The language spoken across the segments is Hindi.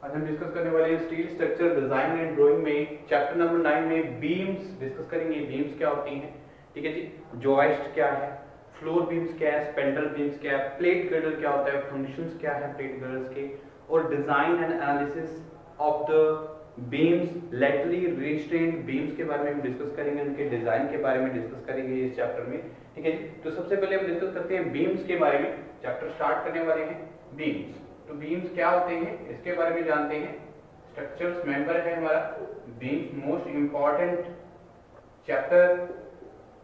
आज हम डिस्कस करने वाले हैं steel structure design and drawing में चैप्टर नंबर 9 में बीम्स डिस्कस करेंगे। बीम्स क्या होती हैं, ठीक है जी। जॉइस्ट क्या है, फ्लोर बीम्स क्या है, स्पेंडल बीम्स क्या है, प्लेट गर्डर क्या होता है, फंक्शंस क्या है प्लेट गर्डर्स के, और design and analysis of the beams, laterally restrained beams के बारे में हम डिस्कस करेंगे, उनके डिजाइन के बारे में डिस्कस करेंगे इस चैप्टर में, ठीक है जी। तो सबसे पहले हम डिस्कस करते हैं बीम्स के बारे में। चैप्टर स्टार्ट करने वाले हैं बीम्स। तो बीम्स क्या होते हैं इसके बारे में जानते हैं। स्ट्रक्चर्स मेंबर है हमारा beams, most important chapter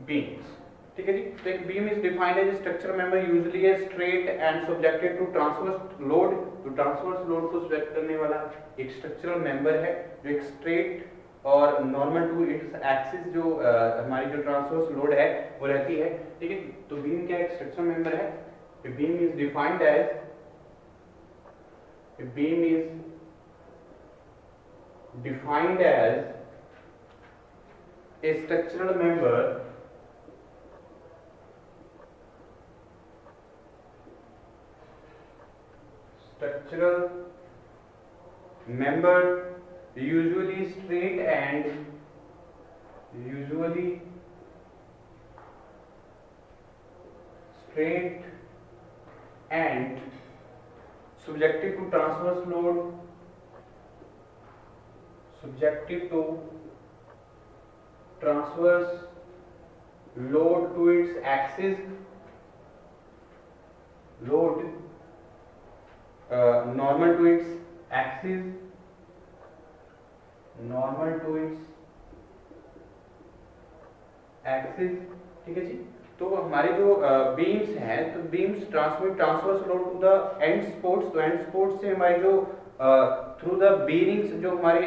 beams, ठीक है जी। तो एक beam is defined as structure member usually a straight and subjected to transverse load. तो ट्रांसवर्स लोड को सब्जेक्ट करने वाला एक स्ट्रक्चरल मेंबर है जो एक स्ट्रेट और नॉर्मल टू इट्स एक्सिस जो हमारी जो ट्रांसवर्स लोड है वो रहती है, ठीक है। तो बीम क्या एक स्ट्रक्चरल मेंबर है। Beam is defined as A beam is defined as a structural member usually straight and subjected to transverse load, to its axis, normal to its axis, ठीक है जी। तो हमारे जो बीम्स हैं, तो beams transmit transverse load to the end supports. तो एंड स्पोर्ट्स से हमारी जो थ्रू द बीरिंग्स जो हमारे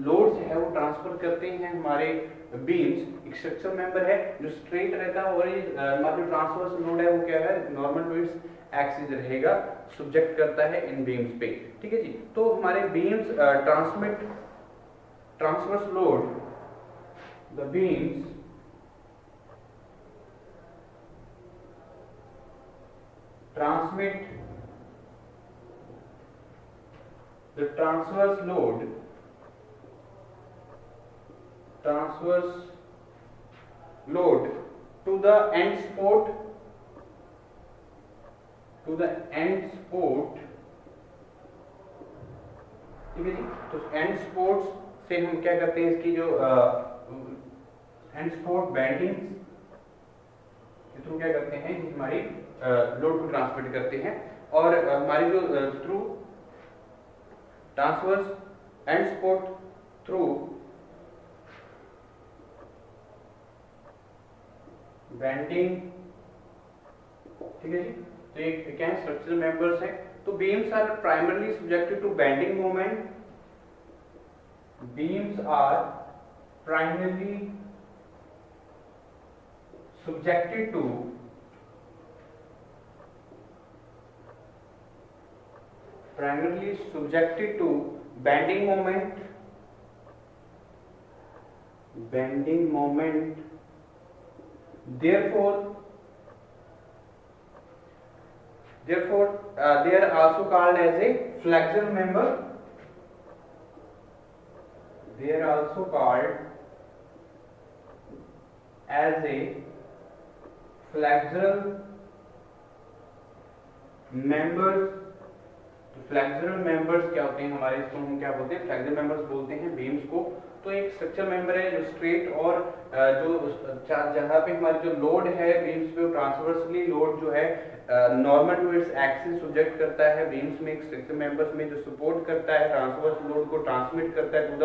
लोड्स है वो ट्रांसफर करते हैं हमारे बीम्स। एक स्ट्रक्चर मेंबर है जो स्ट्रेट रहता है और ये हमारा जो ट्रांसवर्स लोड है वो क्या है, नॉर्मल टू इट्स एक्सिस रहेगा, सब्जेक्ट करता है इन बीम्स पे, ठीक है जी। तो हमारे beams transmit transverse load, the beams transmit the transverse load to the end support, ठीक है जी। तो एंड सपोर्ट्स से हम क्या करते हैं, इसकी जो एंड सपोर्ट बैंडिंग के थ्रू क्या करते हैं, हमारी लोड को ट्रांसमिट करते हैं। और हमारी जो through transverse and support through bending, ठीक है जी। तो एक क्या है, स्ट्रक्चरल मेंबर्स है। तो beams are primarily subjected to bending moment, beams are primarily subjected to bending moment, therefore they are also called as a flexural member. They are also called as a flexural members. तो फ्लेक्सुरल मेंबर्स क्या होते हैं हमारे, इसको हम क्या बोलते हैं, फ्लेक्सुरल मेंबर्स बोलते हैं बीम्स को। तो एक स्ट्रक्चर मेंबर है जो स्ट्रेट और जो जहां पे हमारी जो लोड है बीम्स पे, ट्रांसवर्सली लोड जो है normal to its axis subject करता है बीम्स में। एक स्ट्रक्चर मेंबर्स में जो सपोर्ट करता है ट्रांसवर्स लोड को, ट्रांसमिट करता है टू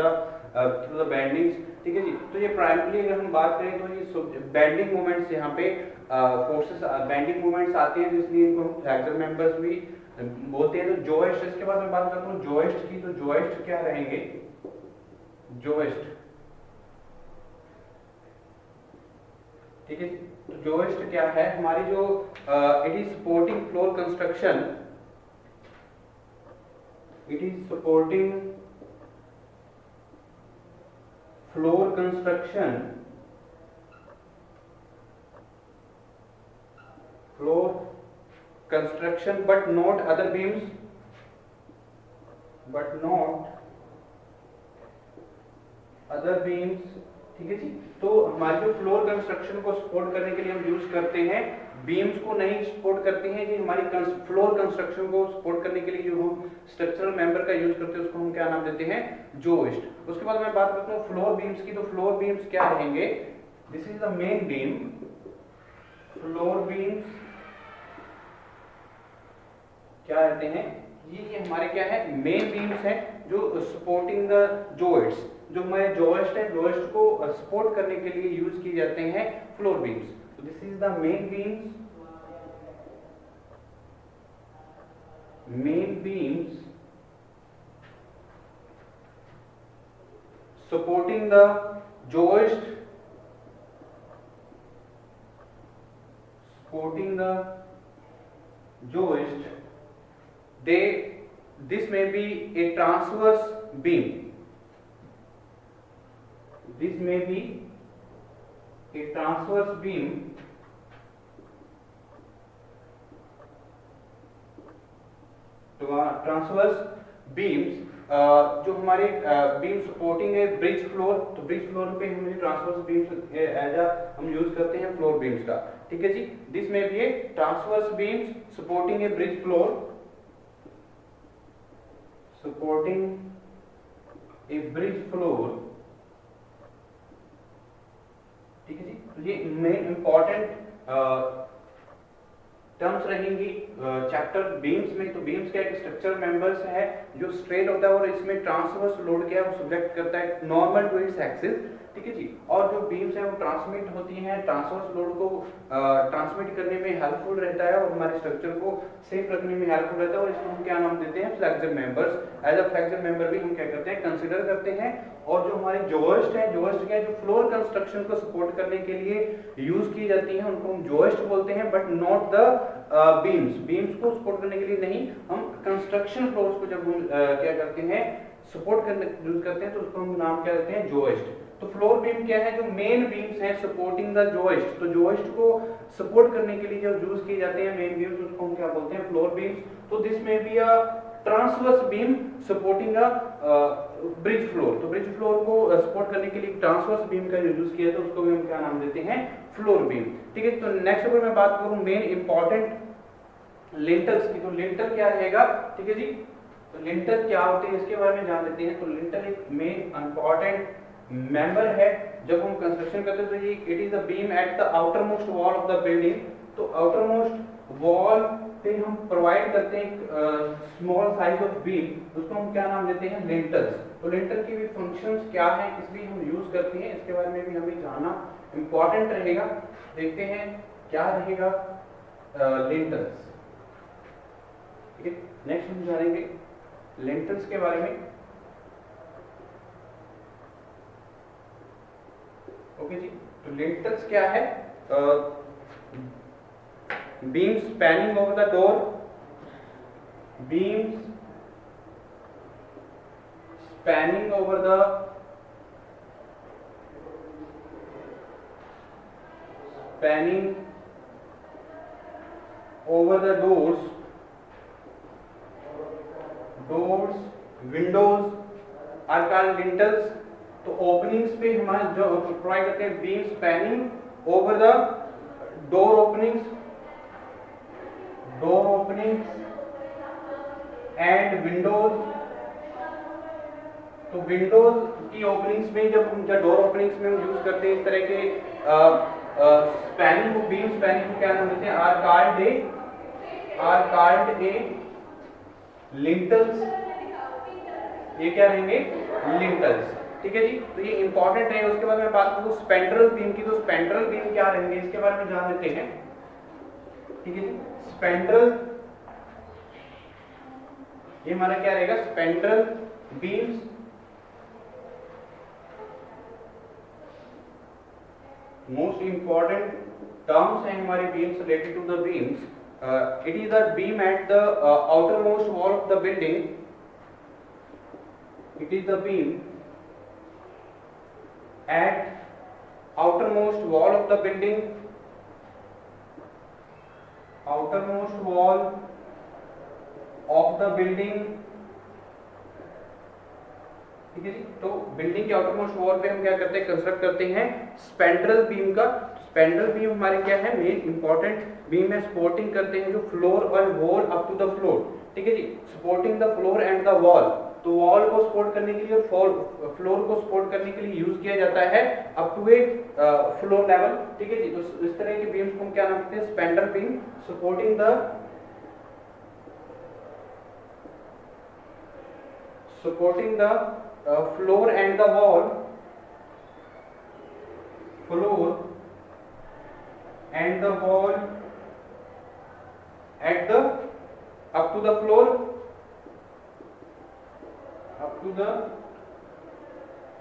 द बेंडिंग्स, ठीक है जी। तो ये प्राइमरी अगर हम बात करें तो ये बेंडिंग मोमेंट्स यहाँ पे फोर्सेस बेंडिंग मोमेंट्स आते हैं, तो इसलिए इनको हम फ्लेक्सुरल मेंबर्स भी बोलते हैं। तो जॉइस्ट, इसके बाद मैं बात करता हूँ जॉइस्ट की। तो जॉइस्ट क्या रहेंगे, जॉइस्ट, ठीक है। तो जॉइस्ट क्या है हमारी जो it is supporting floor construction, it is supporting floor construction but not other beams, but not other beams. ठीक है जी। तो हमारे जो फ्लोर कंस्ट्रक्शन को सपोर्ट करने के लिए हम यूज करते हैं, बीम्स को नहीं सपोर्ट करते हैं जी, हमारी फ्लोर कंस्ट्रक्शन को सपोर्ट करने के लिए जो हम स्ट्रक्चरल मेंबर का यूज करते हैं उसको हम क्या नाम देते हैं, जोइस्ट। उसके बाद मैं बात करता हूँ फ्लोर बीम्स की। तो फ्लोर बीम्स क्या रहेंगे, this is the main beam, floor beams क्या रहते हैं, ये हमारे क्या है, मेन बीम्स है जो सपोर्टिंग द जोइट्स, जो हमारे जोइस्ट है, जोइस्ट को सपोर्ट करने के लिए यूज किए जाते हैं फ्लोर बीम्स। तो this is the main beams, main beams supporting the joist, supporting the joist, they, this may be a transverse beam, this may be a transverse beam, transverse beams जो हमारे बीम सपोर्टिंग है ब्रिज फ्लोर, तो ब्रिज फ्लोर पे हम ट्रांसवर्स बीम्स एज हम यूज करते हैं फ्लोर बीम्स का। ठीक है जी। दिस में भी ट्रांसवर्स बीम्स सपोर्टिंग ए ब्रिज फ्लोर, सपोर्टिंग ए ब्रिज फ्लोर। ठीक है जी। तो ये मेन इंपॉर्टेंट टर्म्स रहेंगी चैप्टर बीम्स में। तो बीम्स क्या एक स्ट्रक्चरल मेंबर्स है जो स्ट्रेट होता है और इसमें ट्रांसवर्स लोड क्या है वो सब्जेक्ट करता है नॉर्मल टू इट्स एक्सिस। ठीक है जी। और जो बीम्स है वो ट्रांसमिट होती हैं, ट्रांसवर्स लोड को ट्रांसमिट करने में हेल्पफुल रहता है और हमारे स्ट्रक्चर को सेफ रखने में हेल्पफुल रहता है, और इसको हम क्या नाम देते हैं, flexure members. As a flexure member भी हम क्या करते हैं, कंसिडर करते हैं। और जो हमारे जोइस्ट है, जोइस्ट क्या है, जो फ्लोर कंस्ट्रक्शन को सपोर्ट करने के लिए यूज की जाती है उनको हम जोइस्ट बोलते हैं, but not the beams. Beams को सपोर्ट करने के लिए नहीं, हम कंस्ट्रक्शन फ्लोर्स को जब हम क्या करते हैं, सपोर्ट करने यूज करते हैं तो उसको हम नाम क्या देते हैं, जोइस्ट। तो फ्लोर बीम क्या है, जो मेन बीम्स हैं सपोर्टिंग द जोइस्ट। तो जोइस्ट को सपोर्ट करने के लिए जो यूज किए जाते हैं मेन बीम्स, उसको हम क्या बोलते हैं, फ्लोर बीम्स। तो दिस में be a transverse beam supporting a bridge floor. तो ब्रिज फ्लोर को सपोर्ट करने के लिए ट्रांसवर्स बीम का यूज किया तो उसको भी हम क्या नाम देते हैं, फ्लोर बीम। ठीक है। तो नेक्स्ट अगर मैं बात करूं मेन इंपॉर्टेंट लिंटल्स की, तो लिंटल क्या रहेगा। ठीक है जी। तो लिंटल क्या होते हैं इसके बारे में जान लेते हैं। तो लिंटल एक मेन इंपॉर्टेंट मेंबर है जब हम कंस्ट्रक्शन करते हैं। तो ये it is the beam at the outermost wall of the building. तो आउटर मोस्ट वॉल पे हम प्रोवाइड करते हैं स्मॉल साइज ऑफ बीम, उसको हम क्या नाम देते हैं, लिंटल्स। तो लिंटल की भी फंक्शंस क्या है, इसलिए हम यूज करते हैं, इसके बारे में भी हमें जानना इंपॉर्टेंट रहेगा। देखते हैं क्या रहेगा लिंटल्स। ठीक है। नेक्स्ट हम जानेंगे लिंटल्स के बारे में। ओके जी। तो लिंटल्स क्या है, beam spanning over the door, beams spanning over the doors, windows are called lintels। तो ओपनिंग्स पे हमारे जो प्रोवाइड करते हैं beam spanning over the door openings and Windows. तो विंडोज की ओपनिंग्स में जब हम डोर ओपनिंग्स में हम यूज करते हैं इस तरह के स्पैनिंग को, बीम स्पैनिंग को क्या नाम देते हैं, आर कॉल्ड ए लिंटल्स। ये क्या रहेंगे, लिंटल्स। ठीक है जी। तो ये इंपॉर्टेंट है। उसके बाद मैं बात करूं स्पैंड्रेल बीम की, तो स्पैंड्रेल बीम क्या रहेंगे इसके बारे में जान लेते हैं। ठीक है जी। स्पैंड्रेल ये हमारा क्या रहेगा, spandrel beams most important terms हैं हमारे beams related to the beams. It is the beam at the outermost wall of the building, it is the beam at outermost wall of the building, outermost wall of the building ठीक है जी। तो बिल्डिंग के आउटर मोस्ट वॉल पे हम क्या करते हैं, कंस्ट्रक्ट करते हैं स्पैंड्रेल बीम का। स्पैंड्रेल बीम हमारे क्या है, मेन इंपॉर्टेंट बीम है, सपोर्टिंग करते हैं जो फ्लोर और wall up to the floor, ठीक है जी, supporting the floor and the wall. तो वॉल को सपोर्ट करने के लिए और फ्लोर को सपोर्ट करने के लिए यूज किया जाता है up to a floor level, ठीक है जी। तो इस तरह के बीम्स को हम क्या नाम देते हैं, spandrel beam, supporting the floor and the wall, floor and the wall at the up to the floor, up to the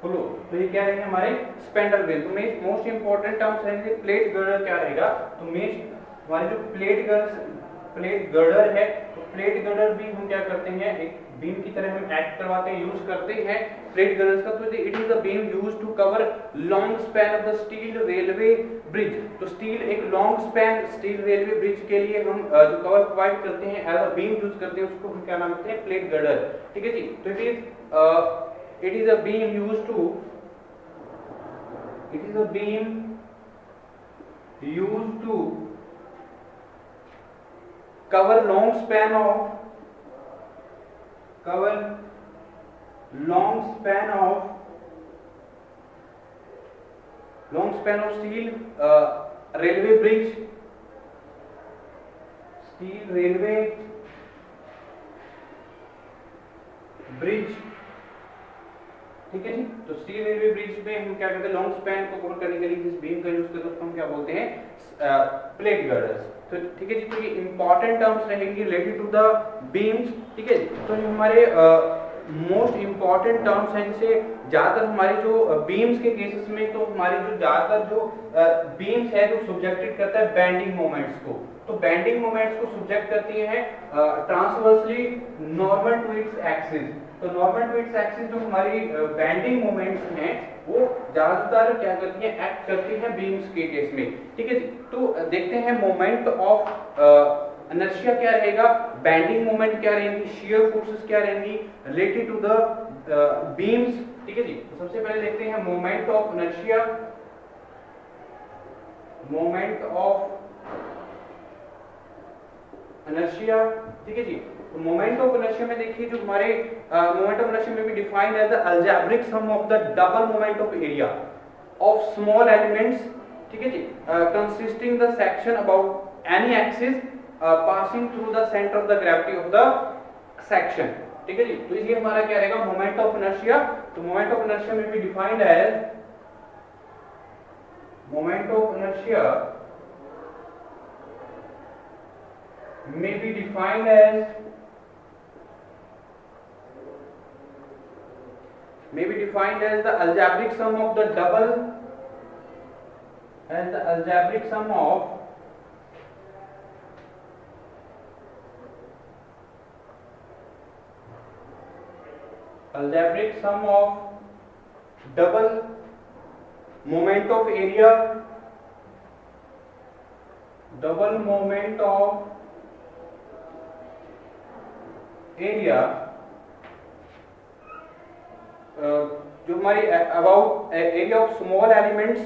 floor। तो ये क्या रहेंगे हमारे स्पैंडल बीम। तो मोस्ट इंपॉर्टेंट टर्म्स रहेंगे, प्लेट गर्डर क्या रहेगा, तो हमारे जो प्लेट गर्डर है, तो प्लेट गर्डर भी हम क्या करते हैं, एक बीम की तरह हम एक्ट करवाते हैं, यूज करते हैं प्लेट गर्डर्स का। तो it is a beam used to cover long span of the steel railway bridge. तो एक long span steel railway bridge के लिए हम जो कवर प्रोवाइड करते हैं, एज अ बीम यूज करते हैं, उसको हम क्या नाम देते हैं, प्लेट गर्डर, ठीक है जी। तो it is a beam used to cover long span of steel railway bridge, ठीक है जी। तो स्टील रेलवे ब्रिज में हम क्या करते हैं, लॉन्ग स्पैन को कवर करने के लिए जिस बीम का यूज करते हैं उसको हम क्या बोलते हैं, प्लेट गर्डर्स। तो ठीक है जी। तो ये इंपॉर्टेंट टर्म्स रहेंगे रिलेटेड टू द बीम्स, ठीक है जी। तो ये हमारे मोस्ट इंपॉर्टेंट टर्म्स हैं, जिसे ज्यादातर हमारे जो बीम्स के केसेस में, तो हमारे जो ज्यादातर जो बीम्स है जो सब्जेक्टेड करता है बेंडिंग मोमेंट्स को। तो बेंडिंग मोमेंट्स को सब्जेक्ट करती है transversely normal to its axis. तो नॉर्मल टू इट्स एक्सिस जो हमारी बेंडिंग मोमेंट्स हैं वो ज्यादातर क्या करती हैं, एक्ट करती हैं बीम्स के केस में, ठीक है जी। तो देखते हैं मोमेंट ऑफ इनर्शिया क्या रहेगा, बेंडिंग मोमेंट क्या रहेंगी, शियर फोर्सेस क्या रहेंगी रिलेटेड टू द बीम्स, ठीक है जी। तो सबसे पहले देखते हैं मोमेंट ऑफ इनर्शिया, ठीक है जी। तो मोमेंट ऑफ इनर्शिया में देखिए, जो हमारे मोमेंट ऑफ इनर्शिया में भी defined as the algebraic sum of the double moment of area of small elements, ठीक है जी, consisting the section about any axis passing through the centre of the gravity of the section, ठीक है जी। तो ये हमारा क्या रहेगा, मोमेंट ऑफ इनर्शिया। तो मोमेंट ऑफ इनर्शिया में भी defined as moment of inertia may be defined as the algebraic sum of the double moment of area, double moment of area जो हमारी about area of small elements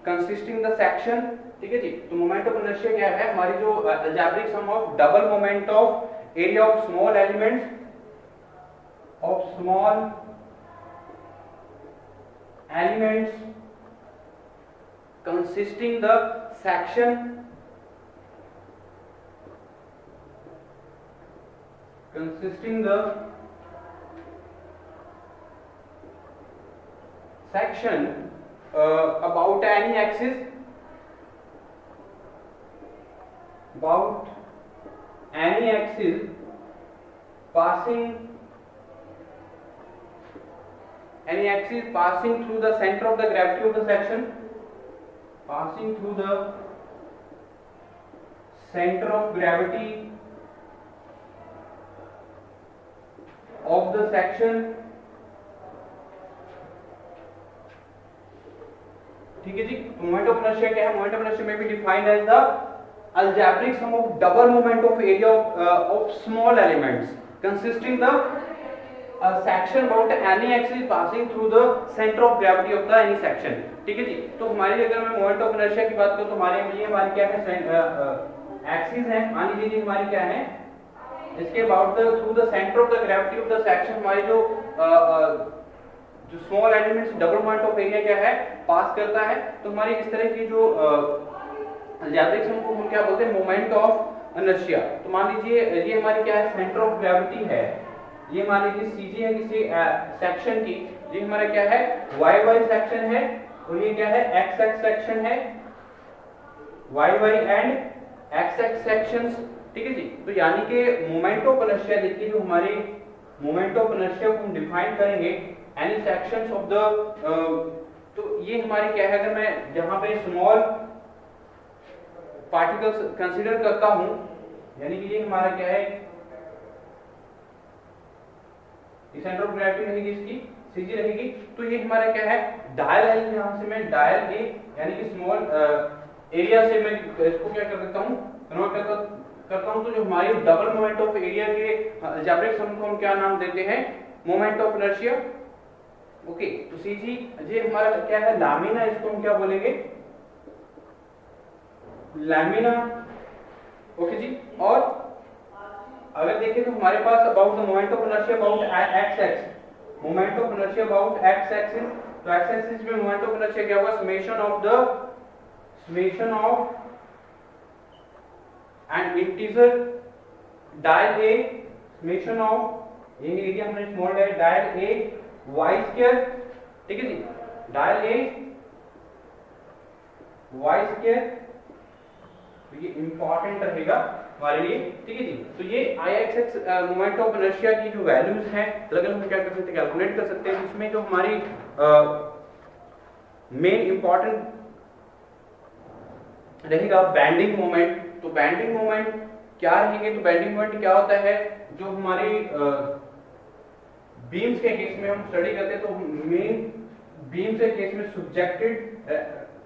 consisting the section, ठीक है जी। तो मोमेंट ऑफ इनर्शिया क्या है, हमारी जो algebraic sum of double moment of area of small elements consisting the section, about any axis, passing through the center of the gravity of the section, ठीक है जी। मोमेंट ऑफ इनर्शिया क्या है, मोमेंट ऑफ इनर्शिया में भी defined as the algebraic sum of double moment of area of small elements consisting the section about any axis passing through the centre of gravity of the any section. ठीक है जी। तो हमारी अगर मैं मोमेंट ऑफ इनर्शिया की बात करूं तो हमारे लिए हमारी क्या है, एक्सिस है, मान लीजिए हमारी क्या है, इसके about the through the centre of the gravity of the section हमारी जो small elements double moment of area क्या है पास करता है। तो हमारी इस तरह की जो अलजेब्रिक सम को हम क्या बोलते हैं, मोमेंट ऑफ इनर्शिया। तो मान लीजिए ये हमारी क्या है, सेंटर ऑफ ग्रेविटी है, ये मान लीजिए सीजी है किसी सेक्शन की, ये हमारा क्या है, वाई वाई सेक्शन है, और ये क्या है, एक्स एक्स सेक्शन है, y y and x x sections. ठीक है जी। तो यानी कि मोमेंट ऑफ इनर्शिया देखिए, जो हमारी मोमेंट ऑफ इनर्शिया को हम डिफाइन करेंगे एनी सेक्शंस ऑफ द, तो ये हमारी क्या है, अगर मैं जहां पे स्मॉल पार्टिकल्स कंसीडर करता हूं, यानी कि ये हमारा क्या है, सेंटर ऑफ ग्रेविटी रहेगी इसकी, सीजी रहेगी, तो ये हमारा क्या है, डायल है, यहां से मैं डायल ए यानी कि स्मॉल एरिया से मैं इसको क्या कर सकता हूं, कन्वर्ट करता हूं, तो जो हमारी डबल मोमेंट ऑफ एरिया के अलजेब्रिक सम को हम क्या नाम देते हैं, मोमेंट ऑफ इनर्शिया। ओके, तो सीजी ये हमारा क्या है, लामिना, इसको हम क्या बोलेंगे, लैमिना। ओके जी। और अगर देखें तो हमारे पास about the moment of inertia about X X, moment of inertia about X axis, तो एक्स एक्सिस में मोमेंट ऑफ इनर्शिया क्या होगा, summation of and integer dial A, summation of, ये एरिया हमने small dial A Y square. ठीक है जी, डायल ए वाई स्क्वायर, तो ये इंपॉर्टेंट रहेगा हमारे लिए। ठीक है जी। तो ये I X X moment of inertia की जो वैल्यूज हैं, अलग हम क्या कर सकते हैं, कैलकुलेट कर सकते हैं। इसमें जो हमारी मेन इंपॉर्टेंट रहेगा बेंडिंग मोमेंट। तो बेंडिंग मोमेंट क्या रहेंगे, तो बेंडिंग मोमेंट क्या होता है, जो हमारी बीम्स के केस में हम स्टडी करते हैं, तो मेन बीम के केस में सब्जेक्टेड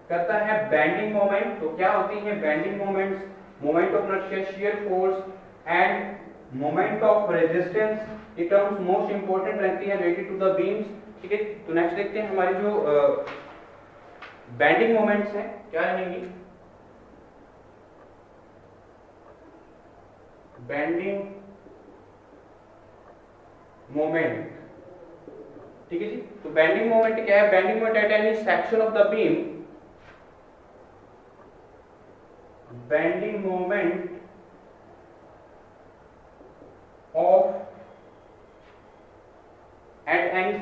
करता है बेंडिंग मोमेंट। तो क्या होती है bending moments, moment of inertia, shear force and moment of resistance, ये टर्म्स मोस्ट इंपोर्टेंट रहती है रिलेटेड टू द बीम्स। ठीक है, तो नेक्स्ट देखते हैं हमारी जो बेंडिंग मोमेंट्स हैं क्या रहेंगी। बेंडिंग मोमेंट, ठीक है जी। तो बेंडिंग मोमेंट क्या है, bending moment at any section of the beam, bending moment of at any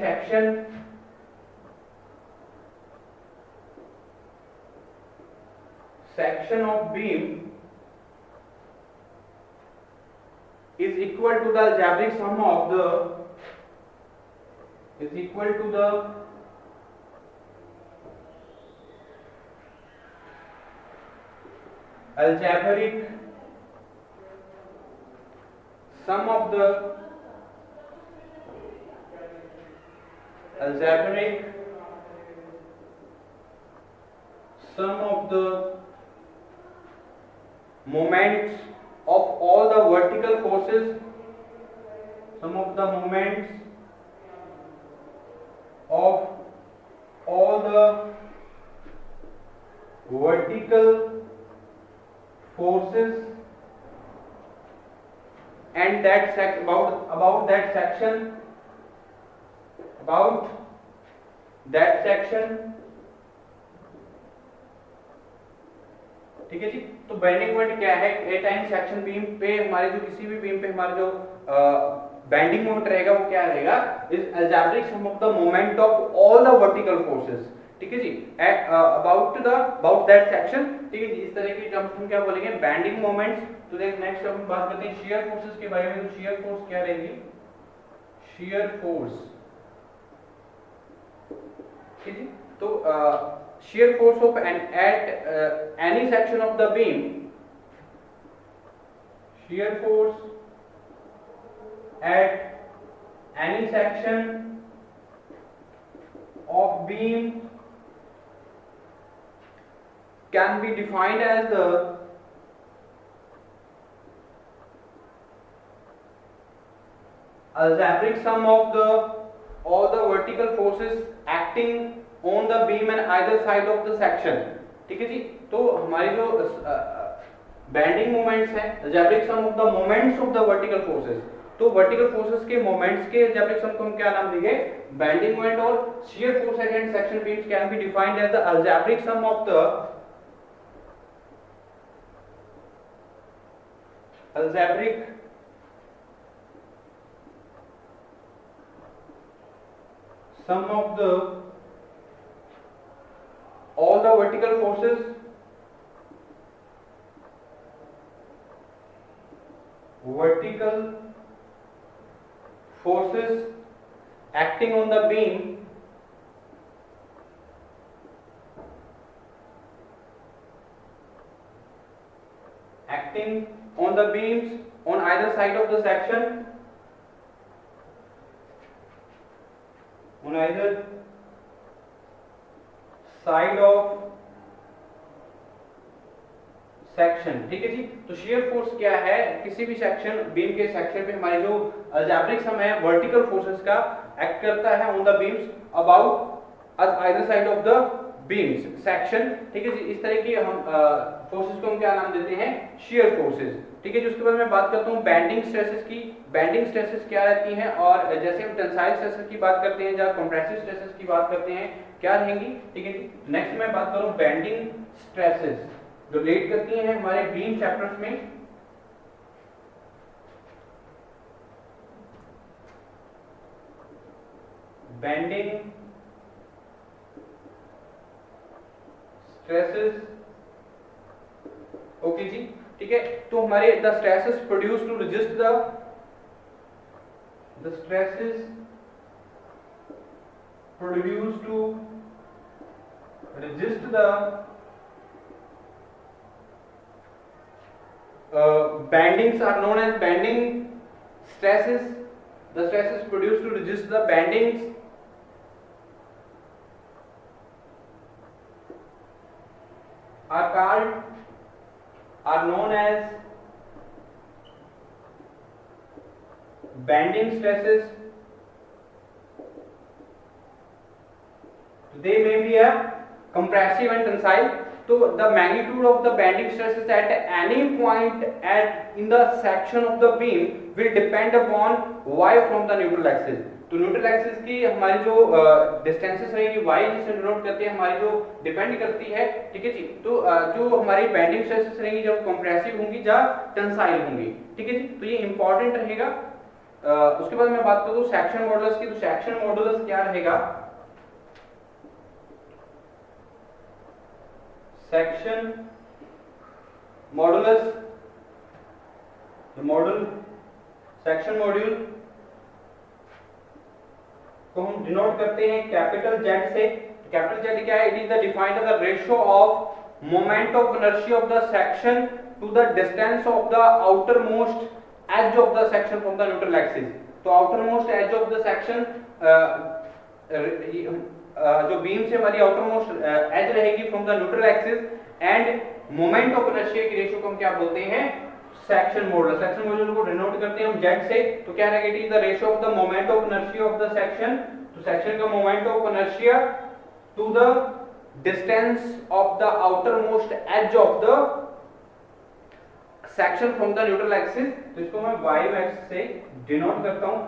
section of beam is equal to the algebraic sum of the is equal to the algebraic sum of the algebraic sum of the moments of all the vertical forces, sum of the moments of all the vertical forces and that about that section ठीक है जी। तो बेंडिंग मोमेंट क्या है, ए टाइम सेक्शन बीम पे हमारे जो किसी भी बीम पे हमारा जो बेंडिंग मोमेंट रहेगा वो क्या रहेगा, is algebraic sum of the moment of all the vertical forces. ठीक है जी, अबाउट दैट सेक्शन। ठीक है जी, इस तरह की टर्म्स हम क्या बोलेंगे, बेंडिंग मोमेंट्स। तो देख नेक्स्ट हम बात करते हैं शियर फोर्सेस के बारे में। तो शियर फोर्स क्या रहेगी, शियर फोर्स, ठीक है जी। तो shear force of at any section of the beam, shear force at any section of beam can be defined as the algebraic sum of the all the vertical forces acting on the beam and either side of the section। ठीक है जी, तो हमारी जो बेंडिंग मोमेंट्स है, algebraic sum of the moments of the vertical forces, तो वर्टिकल फोर्सेस के मोमेंट्स के algebraic sum को हम क्या नाम देंगे, बेंडिंग मोमेंट। और shear force against section beams can be defined as the algebraic sum of the algebraic sum of the all the vertical forces acting on the beam on the beams on either side of the section, on either side of section. ठीक है जी, तो शियर फोर्स क्या है, किसी भी सेक्शन बीम के सेक्शन पे हमारी जो algebraic sum है वर्टिकल फोर्सेस का एक्ट करता है on the beams about either side of the beams section. ठीक है जी, इस तरह की हम फोर्सेस को हम क्या नाम देते हैं, शियर फोर्सेस। ठीक है जी, उसके बाद मैं बात करता हूँ बेंडिंग स्ट्रेसेस की। बेंडिंग स्ट्रेसेस क्या रहती हैं, और जैसे हम टेंसाइल स्ट्रेसेस की बात करते हैं या कंप्रेसिव स्ट्रेसेस की बात करते हैं, क्या रहेंगी। ठीक है जी, नेक्स्ट मैं बात करूँ बेंडिंग स्ट्रेसेस जो रिलेट करती हैं हमारे बीम चैप्टर्स में। बेंडिंग स्ट्रेसेस, ओके जी, ठीक है। तो हमारे the stresses produce to resist the stresses produce to resist the bendings are known as bending stresses। The stresses produced to resist the bendings are known as bending stresses। They may be a compressive and tensile। तो the magnitude of the bending stresses at any point in the section of the beam will depend upon y from the neutral axis। तो न्यूट्रल एक्सिस की हमारी जो डिस्टेंसेस रहेगी y जिसे डिनोट करते हैं, हमारी जो डिपेंड करती है। ठीक है जी, तो जो हमारी बेंडिंग स्ट्रेसेस रहेंगी जब कंप्रेसिव होंगी या टेंसाइल होंगी। ठीक है जी, तो ये इंपॉर्टेंट रहेगा। उसके बाद मैं बात करूं सेक्शन मॉडुलस की, तो सेक्शन मॉडुलस क्या रहेगा, सेक्शन मॉडुलस, सेक्शन मॉड्यूल को हम डिनोट करते हैं कैपिटल जेड से। कैपिटल जेड क्या है, it is the defined the ratio of moment of inertia of the section to the distance of the outermost edge of the section from the neutral axis. तो outermost edge of the section जो बीम से हमारी आउटर मोस्ट एज रहेगी from the neutral axis, and moment of inertia की रेशियो को हम क्या बोलते हैं, सेक्शन मॉडुलस। सेक्शन मॉडुलस को डिनोट करते हैं हम जेड से। तो क्या रहेगा, it is the ratio of the moment of inertia of the section, तो सेक्शन का moment of inertia to the distance of the outermost edge of the section from the neutral axis. तो इसको मैं वाई एक्स से डिनोट करता हूं।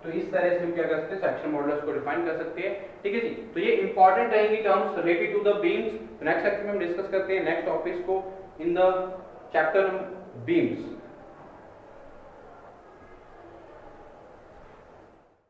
तो इस तरह से हम क्या कर सकते हैं, सेक्शन मॉडुलस को डिफाइन कर सकते हैं। ठीक है जी, तो ये इंपॉर्टेंट रहेंगी terms related to the beams. Next lecture में हम डिस्कस करते हैं नेक्स्ट टॉपिक्स को इन द चैप्टर बीम्स।